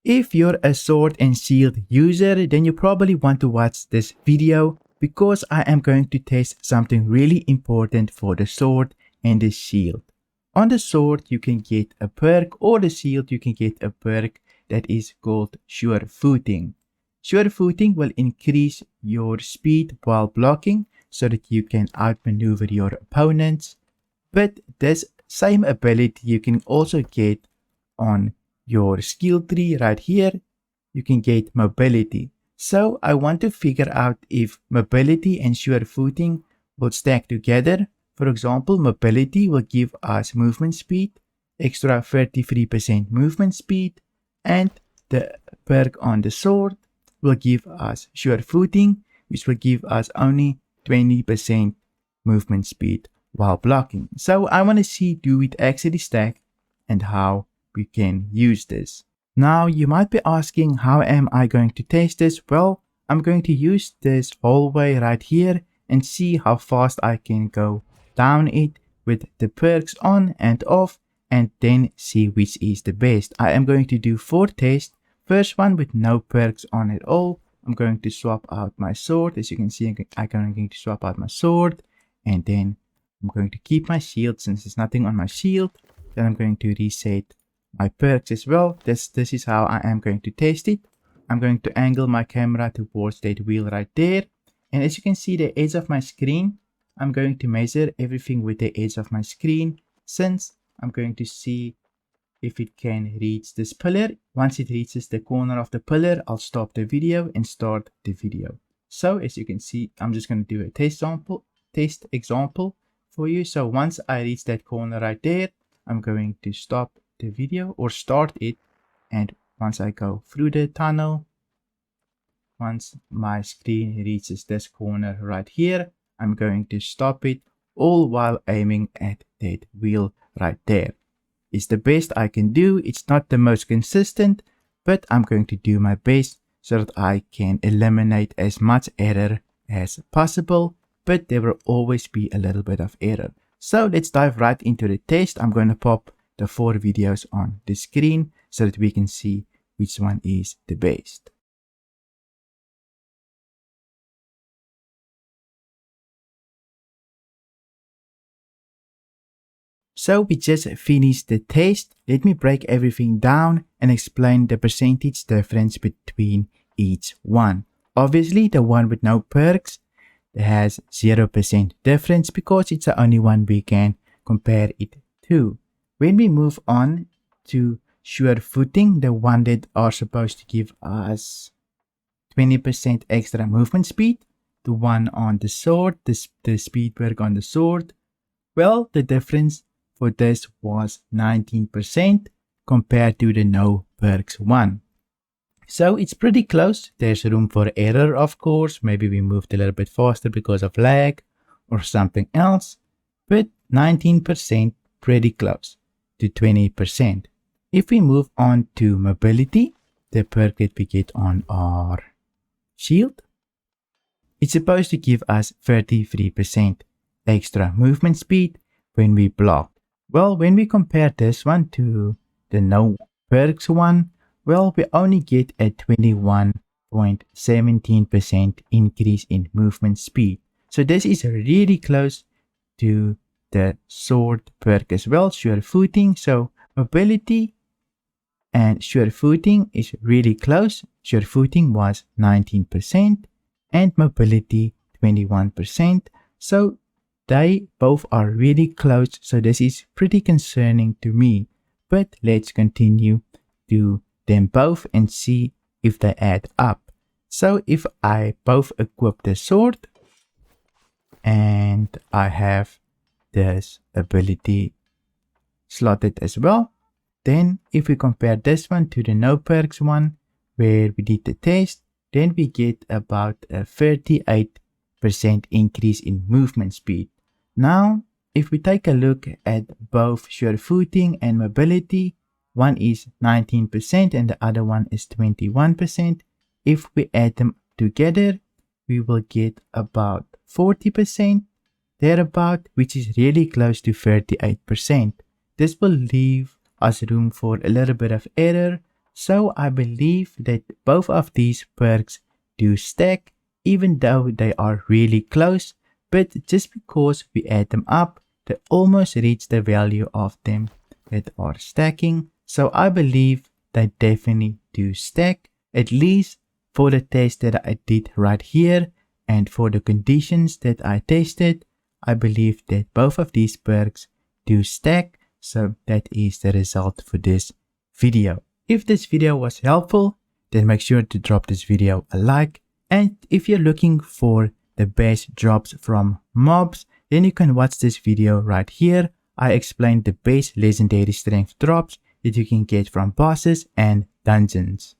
If you're a sword and shield user, then you probably want to watch this video because I am going to test something really important for the sword and the shield. On the sword you can get a perk, or the shield you can get a perk that is called sure footing. Sure footing will increase your speed while blocking so that you can outmaneuver your opponents. But this same ability you can also get on your skill tree right here. You can get mobility. So I want to figure out if mobility and sure footing will stack together. For example, mobility will give us movement speed, extra 33% movement speed, and the perk on the sword will give us sure footing, which will give us only 20% movement speed while blocking. So I want to see, do it actually stack and how we can use this. Now you might be asking, how am I going to test this? Well, I'm going to use this hallway right here and see how fast I can go down it with the perks on and off, and then see which is the best. I am going to do 4 tests. First one with no perks on at all. I'm going to swap out my sword. As you can see, I'm going to swap out my sword, and then I'm going to keep my shield since there's nothing on my shield. Then I'm going to reset my perks as well. This is how I am going to test it. I'm going to angle my camera towards that wheel right there, and as you can see, the edge of my screen, I'm going to measure everything with the edge of my screen, since I'm going to see if it can reach this pillar. Once it reaches the corner of the pillar, I'll stop the video and start the video. So as you can see, I'm just going to do a test example for you. So once I reach that corner right there, I'm going to stop the video or start it, and once I go through the tunnel, once my screen reaches this corner right here, I'm going to stop it, all while aiming at that wheel right there. It's the best I can do. It's not the most consistent, but I'm going to do my best so that I can eliminate as much error as possible, but there will always be a little bit of error. So let's dive right into the test. I'm going to pop the 4 videos on the screen so that we can see which one is the best. So we just finished the test. Let me break everything down and explain the percentage difference between each one. Obviously, the one with no perks has 0% difference because it's the only one we can compare it to. When we move on to sure footing, the one that are supposed to give us 20% extra movement speed, the one on the sword, the speed perk on the sword, well, the difference for this was 19% compared to the no perks one. So it's pretty close. There's room for error, of course. Maybe we moved a little bit faster because of lag or something else, but 19% pretty close to 20%. If we move on to mobility, the perk that we get on our shield, it's supposed to give us 33% extra movement speed when we block. Well, when we compare this one to the no perks one, well, we only get a 21.17% increase in movement speed. So this is really close to the sword perk as well, sure footing. So mobility and sure footing is really close. Sure footing was 19% and mobility 21%. So they both are really close, so this is pretty concerning to me. But let's continue to them both and see if they add up. So if I both equip the sword and I have this ability slotted as well, then if we compare this one to the no perks one where we did the test, then we get about a 38% increase in movement speed. Now, if we take a look at both sure footing and mobility, one is 19% and the other one is 21%. If we add them together, we will get about 40% thereabout, which is really close to 38%. This will leave us room for a little bit of error, So I believe that both of these perks do stack, even though they are really close, but just because we add them up, they almost reach the value of them that are stacking. So I believe they definitely do stack, at least for the test that I did right here, and for the conditions that I tested. I believe that both of these perks do stack, so that is the result for this video. If this video was helpful, then make sure to drop this video a like, and if you're looking for the best drops from mobs, then you can watch this video right here. I explained the best legendary strength drops that you can get from bosses and dungeons.